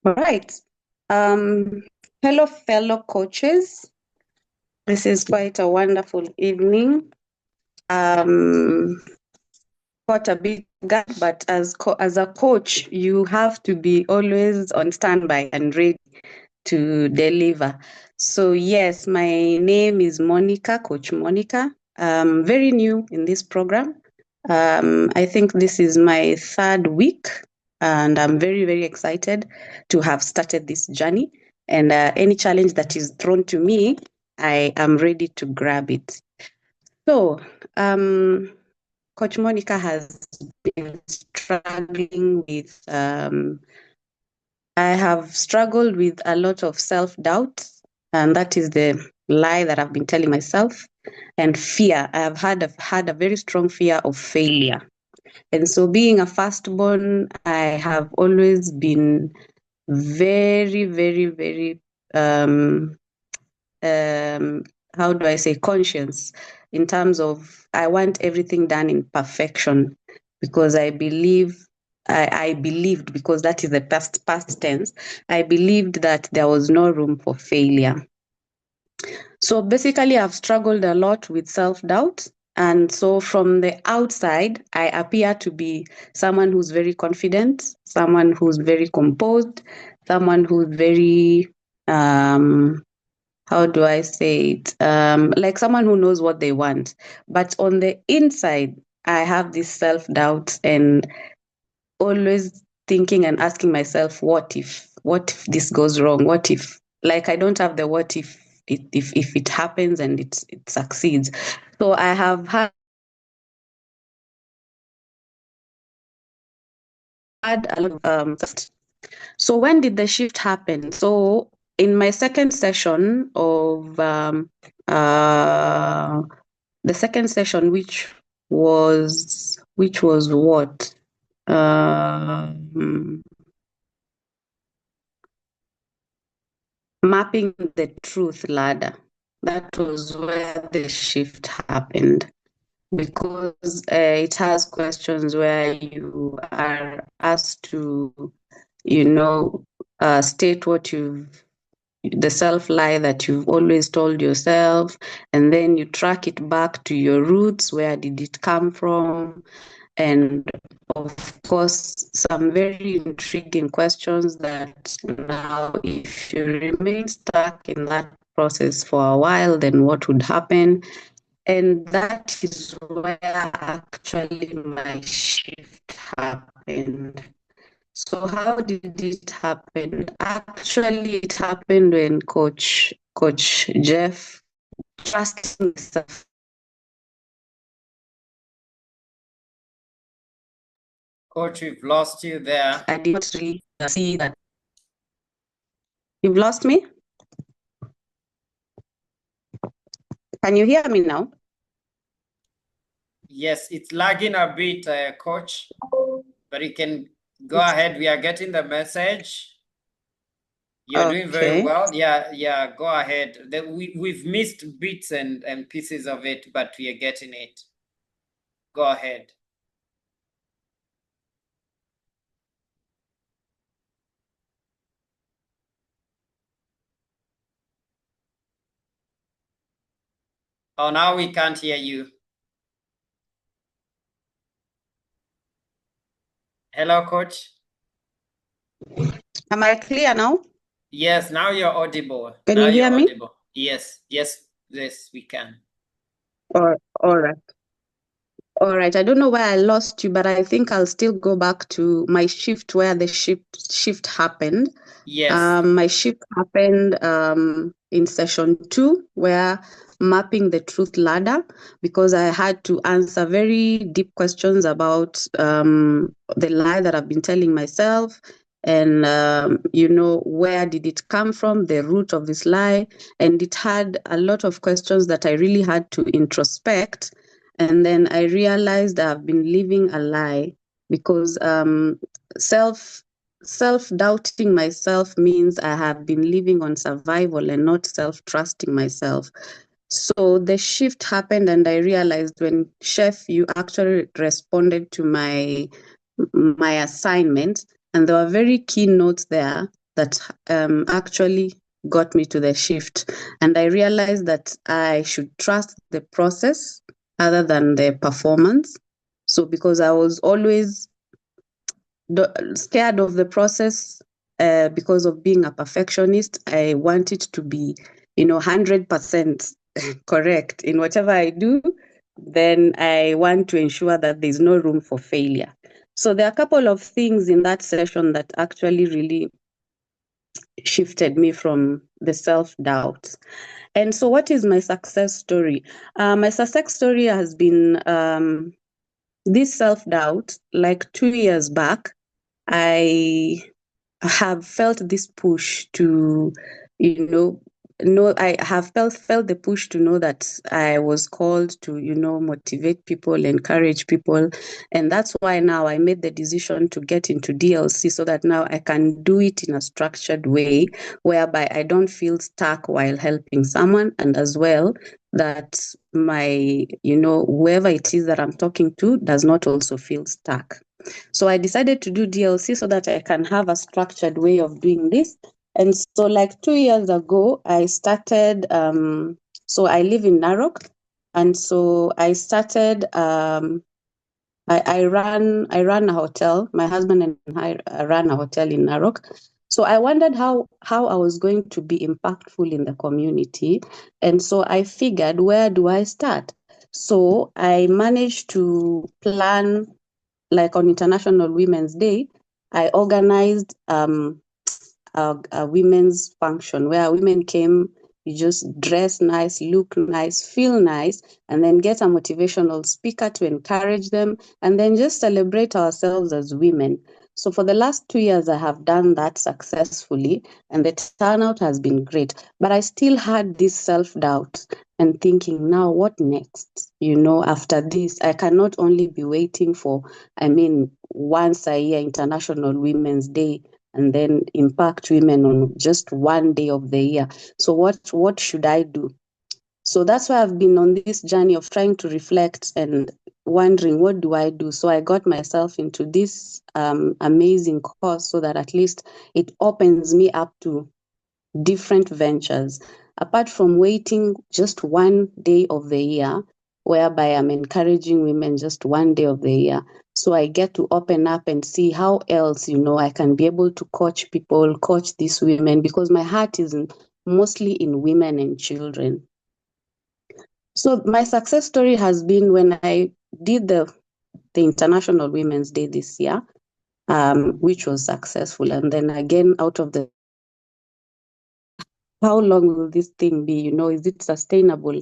All right. Um, Hello, fellow coaches. This is quite a wonderful evening. Quite a bit gut, but as a coach, you have to be always on standby and ready to deliver. So yes, my name is Monica, Coach Monica. Very new in this program. I think this is my third week, and I'm very, very excited to have started this journey. And any challenge that is thrown to me, I am ready to grab it. So, Coach Monica has been struggling with, I have struggled with a lot of self doubt, and that is the lie that I've been telling myself, and fear. I have had a very strong fear of failure. And so, being a firstborn, I have always been very, very, very, um, um, how do I say, conscious in terms of I want everything done in perfection because I believed, because that is the past tense, I believed that there was no room for failure. So basically, I've struggled a lot with self doubt. And so from the outside, I appear to be someone who's very confident, someone who's very composed, someone who's very, how do I say it? Like someone who knows what they want. But on the inside, I have this self doubt and always thinking and asking myself, what if this goes wrong? What if, like, I don't have the what if it happens and it succeeds. So I have had a lot of so when did the shift happen? So in my second session of the second session, which was what? Um, Mapping the truth ladder. That was where the shift happened because it has questions where you are asked to, state the self lie that you've always told yourself, and then you track it back to your roots. Where did it come from? And of course, some very intriguing questions that now, if you remain stuck in that process for a while, then what would happen? And that is where actually my shift happened. So how did it happen? Actually, it happened when Coach Jeff trusting himself. Coach, we've lost you there. I did not really see that. You've lost me? Can you hear me now? Yes, it's lagging a bit, Coach, but you can go ahead. We are getting the message. You're doing very well. Yeah, go ahead. We've missed bits and pieces of it, but we are getting it. Go ahead. Oh, now we can't hear you. Hello, Coach. Am I clear now? Yes, now you're audible. Can now you hear me? Audible. Yes, we can. All right. All right. I don't know where I lost you, but I think I'll still go back to my shift where the shift happened. Yes. My shift happened in session 2, where mapping the truth ladder, because I had to answer very deep questions about the lie that I've been telling myself, and where did it come from, the root of this lie. And it had a lot of questions that I really had to introspect. And then I realized I've been living a lie because self-doubting myself means I have been living on survival and not self-trusting myself. So the shift happened, and I realized, when Chef, you actually responded to my assignment, and there were very key notes there that actually got me to the shift. And I realized that I should trust the process other than the performance. So because I was always scared of the process, because of being a perfectionist, I want it to be, 100% correct in whatever I do. Then I want to ensure that there's no room for failure. So there are a couple of things in that session that actually really shifted me from the self-doubt. And so what is my success story? My success story has been this self-doubt. Like 2 years back, I have felt this push to, I have felt the push to know that I was called to, motivate people, encourage people. And that's why now I made the decision to get into D.L.C so that now I can do it in a structured way whereby I don't feel stuck while helping someone, and as well that my, whoever it is that I'm talking to does not also feel stuck. So I decided to do D.L.C so that I can have a structured way of doing this. And so, like 2 years ago, I started. So I live in Narok, and so I started. I ran a hotel. My husband and I ran a hotel in Narok. So I wondered how I was going to be impactful in the community, and so I figured, where do I start? So I managed to plan, like on International Women's Day, I organized a women's function where women came, you just dress nice, look nice, feel nice, and then get a motivational speaker to encourage them, and then just celebrate ourselves as women. So for the last 2 years, I have done that successfully, and the turnout has been great. But I still had this self-doubt and thinking, now what next? After this, I cannot only be waiting for, once a year, International Women's Day, and then impact women on just one day of the year. So what should I do? So that's why I've been on this journey of trying to reflect and wondering, what do I do? So I got myself into this amazing course so that at least it opens me up to different ventures, apart from waiting just one day of the year, whereby I'm encouraging women just one day of the year. So I get to open up and see how else, I can be able to coach people, coach these women, because my heart is mostly in women and children. So my success story has been when I did the International Women's Day this year, which was successful. And then again, out of the how long will this thing be? Is it sustainable?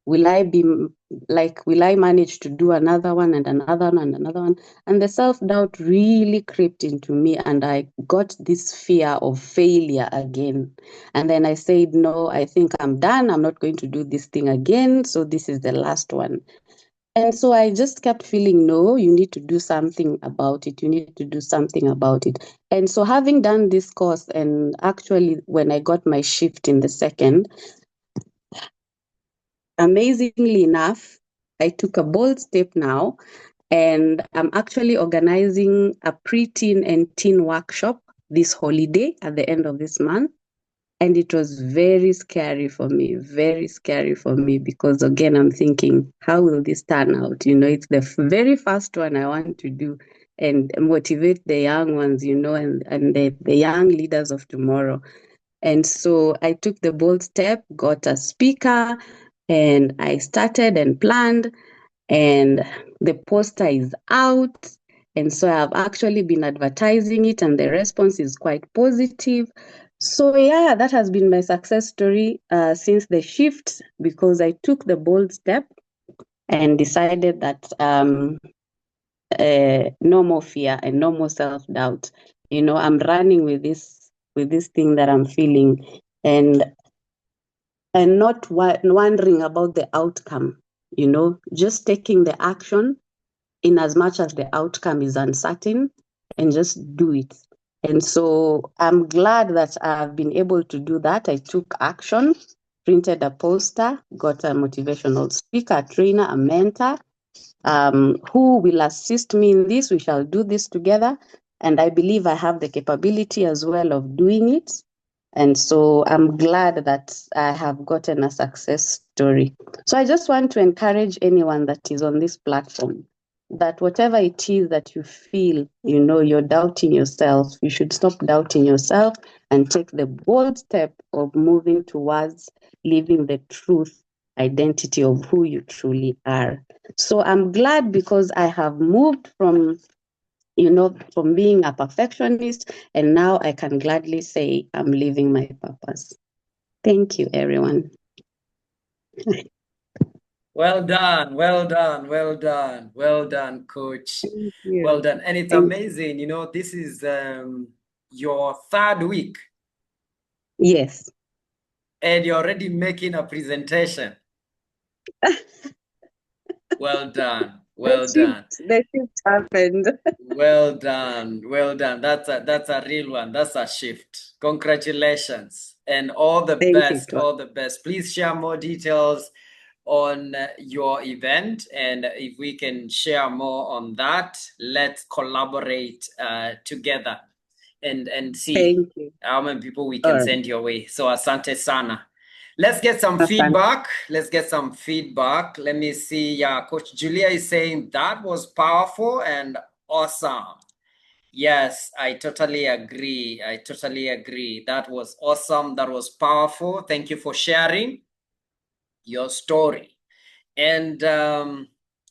Will I manage to do another one and another one and another one? And the self-doubt really crept into me, and I got this fear of failure again. And then I said, no, I think I'm done. I'm not going to do this thing again. So this is the last one. And so I just kept feeling, no, you need to do something about it. You need to do something about it. And so having done this course, and actually when I got my shift in the second, amazingly enough, I took a bold step now, and I'm actually organizing a pre-teen and teen workshop this holiday at the end of this month. And it was very scary for me, because again, I'm thinking, how will this turn out? It's the very first one I want to do and motivate the young ones, and the young leaders of tomorrow. And so I took the bold step, got a speaker, and I started and planned, and the poster is out. And so I've actually been advertising it, and the response is quite positive. So yeah, that has been my success story since the shift, because I took the bold step and decided that no more fear and no more self-doubt. I'm running with this thing that I'm feeling, and not wondering about the outcome, just taking the action in as much as the outcome is uncertain, and just do it. And so I'm glad that I've been able to do that. I took action, printed a poster, got a motivational speaker, a trainer, a mentor, who will assist me in this. We shall do this together. And I believe I have the capability as well of doing it. And so I'm glad that I have gotten a success story. So I just want to encourage anyone that is on this platform that whatever it is that you feel, you're doubting yourself, you should stop doubting yourself and take the bold step of moving towards living the truth identity of who you truly are. So I'm glad because I have moved from being a perfectionist, and now I can gladly say I'm living my purpose. Thank you, everyone. Well done, well done, well done, well done, coach. Thank you. Well done. And it's amazing, this is your third week. Yes. And you're already making a presentation. Well done. Well done. The shift happened. Well done. Well done. That's a real one. That's a shift. Congratulations. And all the best. All the best. Please share more details on your event. And if we can share more on that, let's collaborate together and see how many people we can send your way. So asante sana. Let's get some feedback. Let's get some feedback. Let me see. Yeah, Coach Julia is saying that was powerful and awesome. Yes, I totally agree. I totally agree. That was awesome. That was powerful. Thank you for sharing your story. And